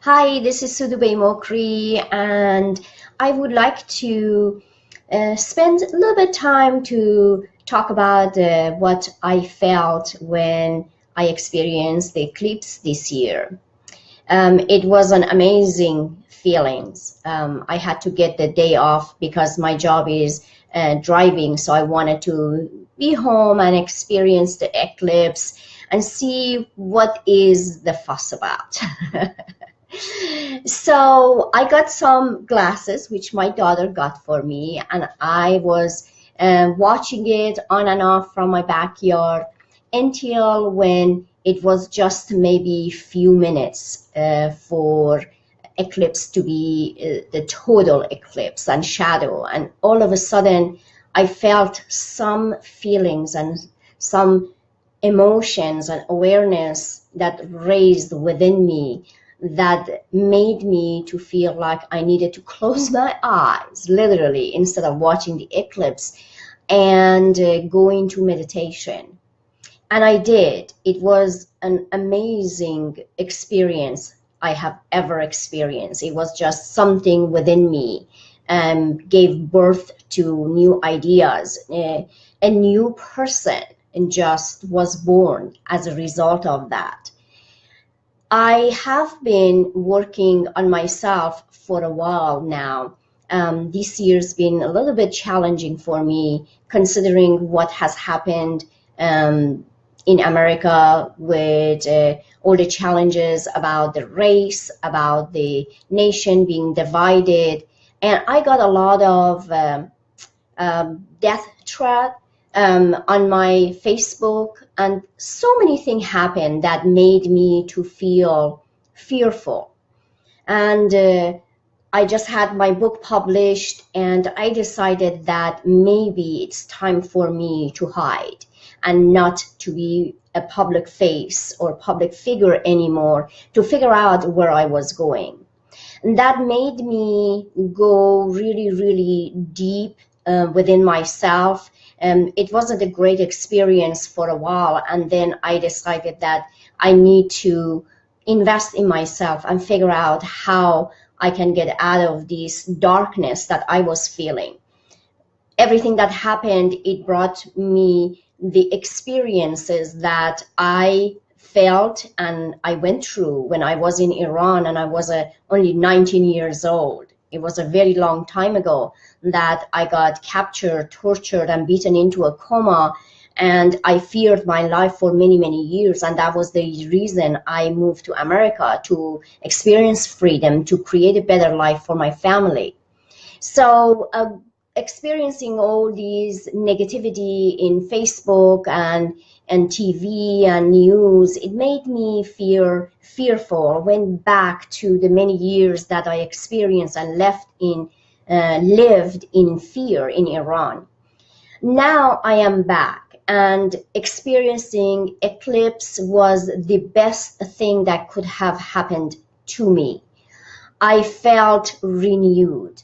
Hi, this is Soodabeh Mokry, and I would like to spend a little bit time to talk about what I felt when I experienced the eclipse this year. It was an amazing feelings. I had to get the day off because my job is driving, so I wanted to be home and experience the eclipse and see what is the fuss about. So I got some glasses, which my daughter got for me, and I was watching it on and off from my backyard until when it was just maybe few minutes for eclipse to be the total eclipse and shadow. And all of a sudden, I felt some feelings and some emotions and awareness that raised within me that made me to feel like I needed to close my eyes, literally, instead of watching the eclipse and go into meditation. And I did. It was an amazing experience I have ever experienced. It was just something within me gave birth to new ideas. A new person and just was born as a result of that. I have been working on myself for a while now. This year's been a little bit challenging for me, considering what has happened in America with all the challenges about the race, about the nation being divided. And I got a lot of death threat on my Facebook, and so many things happened that made me to feel fearful. And I just had my book published, and I decided that maybe it's time for me to hide and not to be a public face or public figure anymore, to figure out where I was going. And that made me go really, really deep within myself. It wasn't a great experience for a while, and then I decided that I need to invest in myself and figure out how I can get out of this darkness that I was feeling. Everything that happened, it brought me the experiences that I felt and I went through when I was in Iran, and I was only 19 years old. It was a very long time ago that I got captured, tortured, and beaten into a coma, and I feared my life for many, many years. And that was the reason I moved to America, to experience freedom, to create a better life for my family. So experiencing all these negativity in Facebook and TV and news, it made me fearful. Went back to the many years that I experienced and lived in fear in Iran. Now I am back, and experiencing eclipse was the best thing that could have happened to me. I felt renewed.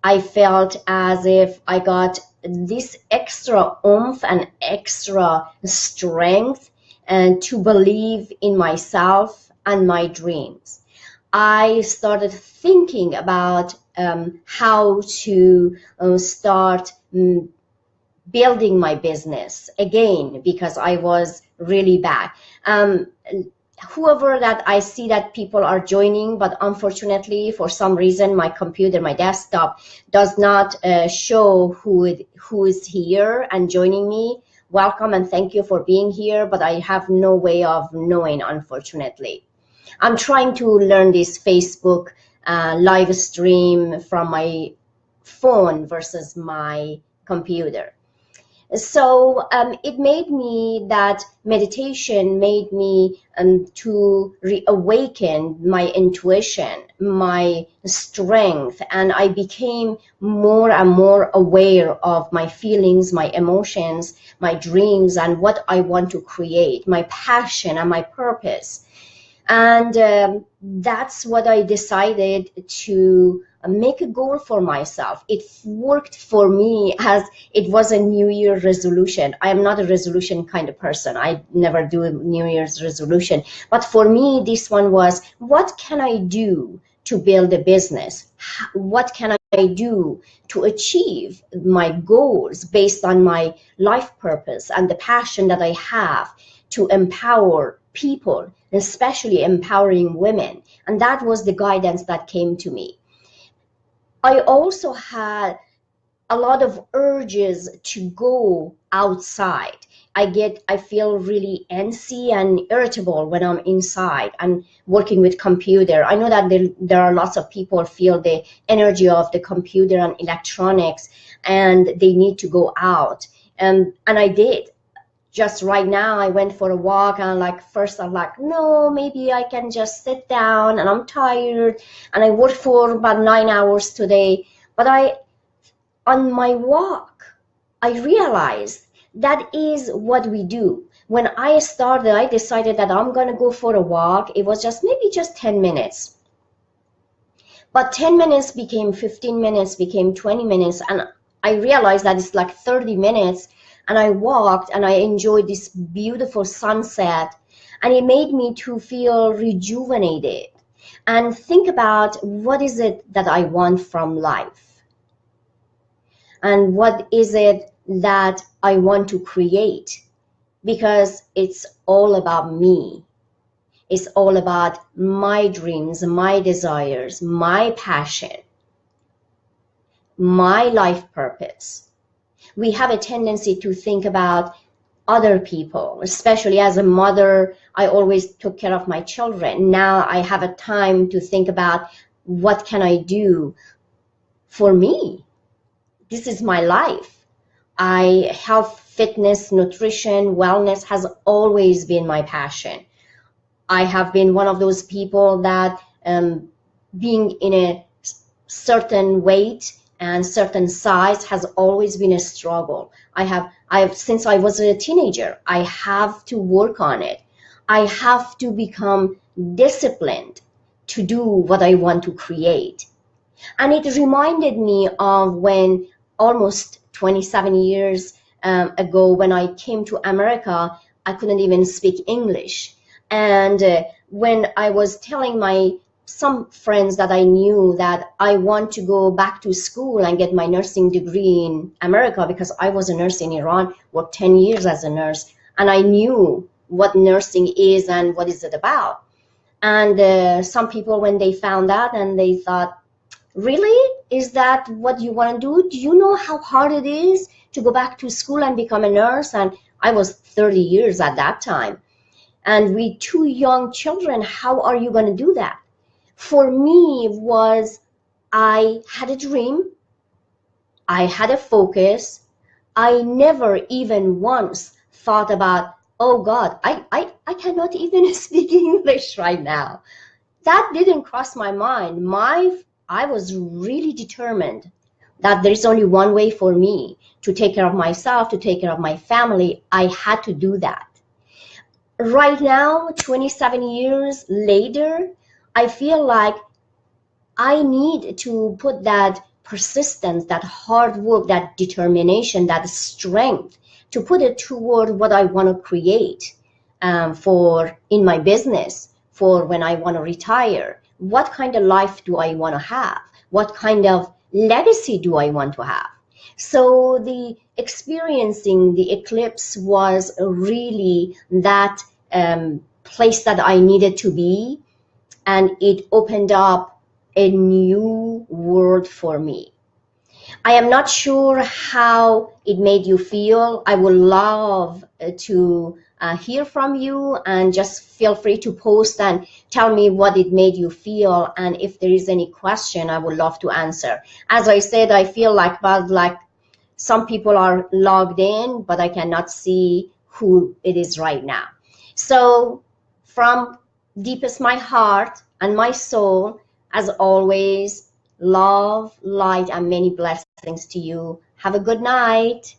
I felt as if I got this extra oomph and extra strength and to believe in myself and my dreams. I started thinking about how to start building my business again, because I was really bad. Whoever that I see that people are joining, but unfortunately for some reason my computer, my desktop does not show who is here and joining me. Welcome and thank you for being here, but I have no way of knowing, unfortunately. I'm trying to learn this Facebook live stream from my phone versus my computer. So it made me, that meditation made me to reawaken my intuition, my strength, and I became more and more aware of my feelings, my emotions, my dreams, and what I want to create, my passion and my purpose. And that's what I decided to make a goal for myself. It worked for me as it was a New Year resolution. I am not a resolution kind of person. I never do a New Year's resolution. But for me, this one was, what can I do to build a business? What can I do to achieve my goals based on my life purpose and the passion that I have to empower people, especially empowering women? And that was the guidance that came to me. I also had a lot of urges to go outside. I feel really antsy and irritable when I'm inside and working with computer. I know that there are lots of people feel the energy of the computer and electronics and they need to go out. And I did. Just right now, I went for a walk and first I'm like, no, maybe I can just sit down and I'm tired and I worked for about 9 hours today. But on my walk, I realized that is what we do. When I started, I decided that I'm going to go for a walk. It was maybe just 10 minutes. But 10 minutes became 15 minutes, became 20 minutes. And I realized that it's like 30 minutes. And I walked and I enjoyed this beautiful sunset. And it made me to feel rejuvenated and think about what is it that I want from life. And what is it that I want to create? Because it's all about me. It's all about my dreams, my desires, my passion, my life purpose. We have a tendency to think about other people, especially as a mother. I always took care of my children. Now I have a time to think about what can I do for me? This is my life. Health, fitness, nutrition, wellness has always been my passion. I have been one of those people that being in a certain weight and certain size has always been a struggle. Since I was a teenager, I have to work on it. I have to become disciplined to do what I want to create. And it reminded me of when almost 27 years ago, when I came to America, I couldn't even speak English. And when I was telling some friends that I knew that I want to go back to school and get my nursing degree in America, because I was a nurse in Iran, worked 10 years as a nurse, and I knew what nursing is and what is it about. And some people, when they found out, and they thought, really? Is that what you want to do? Do you know how hard it is to go back to school and become a nurse? And I was 30 years at that time. And with 2 young children, how are you going to do that? For me, I had a dream. I had a focus. I never even once thought about, oh God, I cannot even speak English right now. That didn't cross my mind. I was really determined that there is only one way for me to take care of myself, to take care of my family. I had to do that. Right now, 27 years later, I feel like I need to put that persistence, that hard work, that determination, that strength, to put it toward what I want to create for in my business, for when I want to retire. What kind of life do I want to have? What kind of legacy do I want to have? So the experiencing the eclipse was really that place that I needed to be, and it opened up a new world for me. I am not sure how it made you feel. I would love to hear from you, and just feel free to post and tell me what it made you feel. And if there is any question, I would love to answer. As I said, I feel like some people are logged in, but I cannot see who it is right now. So from deepest my heart and my soul, as always, love, light, and many blessings to you. Have a good night.